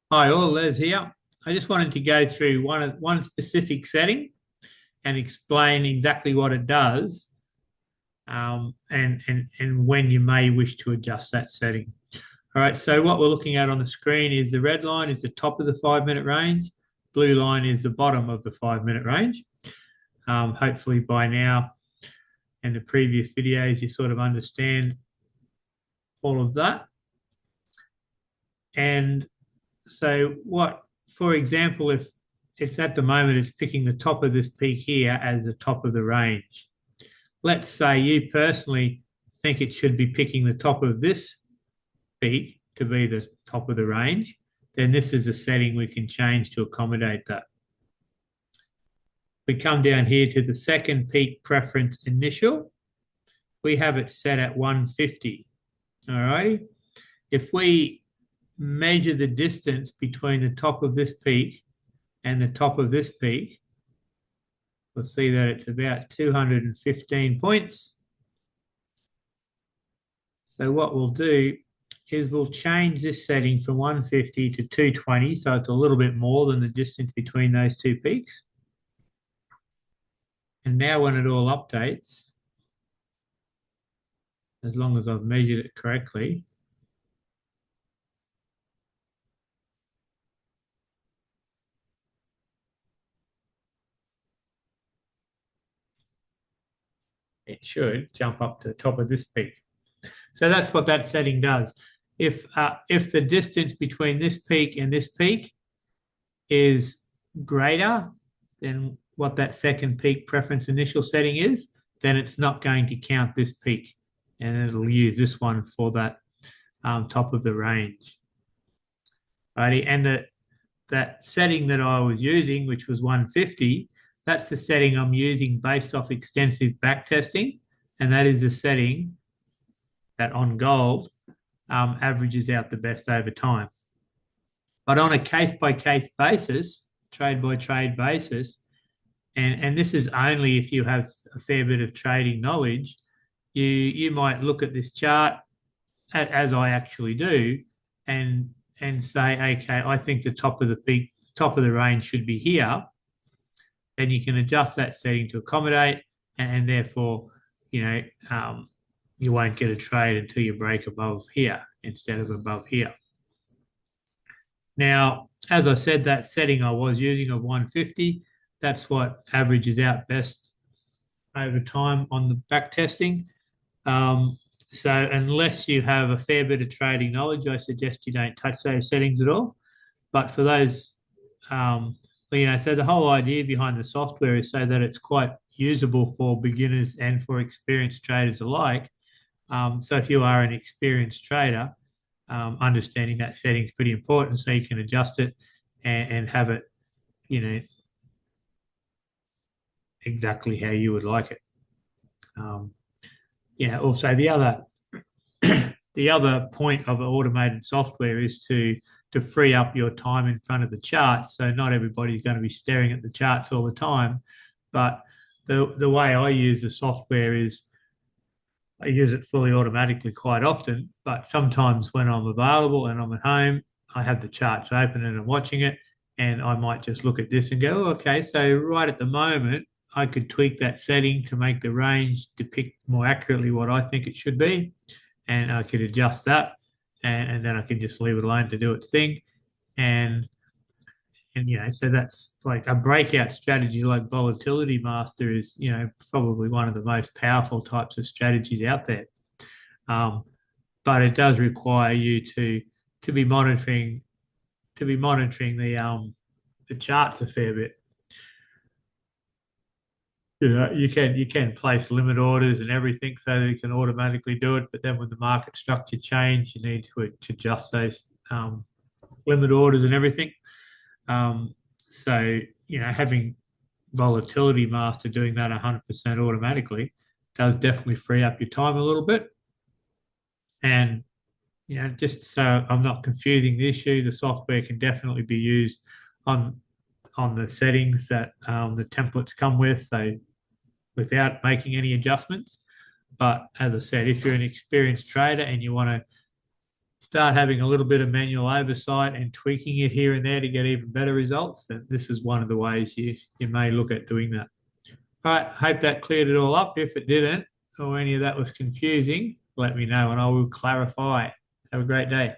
Hi, all, Les here. I just wanted to go through one specific setting and explain exactly what it does, and when you may wish to adjust that setting. All right, so what we're looking at on the screen is the red line is the top of the 5 minute range, blue line is the bottom of the 5 minute range. Hopefully by now and the previous videos you sort of understand all of that. And so for example, if at the moment it's picking the top of this peak here as the top of the range, let's say you personally think it should be picking the top of this peak to be the top of the range, then this is a setting we can change to accommodate that. We come down here to the second peak preference initial. We have it set at 150. All righty. If we measure the distance between the top of this peak and the top of this peak, we'll see that it's about 215 points. So what we'll do is we'll change this setting from 150 to 220, so it's a little bit more than the distance between those two peaks. And now when it all updates, as long as I've measured it correctly, it should jump up to the top of this peak. So that's what that setting does. If the distance between this peak and this peak is greater than what that second peak preference initial setting is, then it's not going to count this peak, and it'll use this one for that top of the range. Righty, and that setting that I was using, which was 150, that's the setting I'm using based off extensive backtesting, and that is the setting that on gold averages out the best over time. But on a case-by-case basis, trade-by-trade basis, and this is only if you have a fair bit of trading knowledge, you might look at this chart, as I actually do, and say, okay, I think the top of the range should be here. Then you can adjust that setting to accommodate, and therefore, you won't get a trade until you break above here instead of above here. Now, as I said, that setting I was using of 150, that's what averages out best over time on the back testing. So unless you have a fair bit of trading knowledge, I suggest you don't touch those settings at all. But for those, so the whole idea behind the software is so that it's quite usable for beginners and for experienced traders alike. So if you are an experienced trader, understanding that setting is pretty important, so you can adjust it and have it, exactly how you would like it. Also the other point of automated software is to free up your time in front of the charts. So not everybody's going to be staring at the charts all the time, but the way I use the software is I use it fully automatically quite often, but sometimes when I'm available and I'm at home, I have the charts open and I'm watching it, and I might just look at this and go, oh, okay, so right at the moment, I could tweak that setting to make the range depict more accurately what I think it should be, and I could adjust that, and then I can just leave it alone to do its thing, and so that's like a breakout strategy like Volatility Master is, probably one of the most powerful types of strategies out there. But it does require you to be monitoring the charts a fair bit. You can place limit orders and everything so that you can automatically do it. But then when the market structure change, you need to adjust those limit orders and everything. So, having Volatility Master doing that 100% automatically does definitely free up your time a little bit. And, just so I'm not confusing the issue, the software can definitely be used on the settings that the templates come with, so without making any adjustments. But as I said, if you're an experienced trader and you want to start having a little bit of manual oversight and tweaking it here and there to get even better results, then this is one of the ways you may look at doing that. All right, hope that cleared it all up. If it didn't or any of that was confusing, let me know and I will clarify. Have a great day.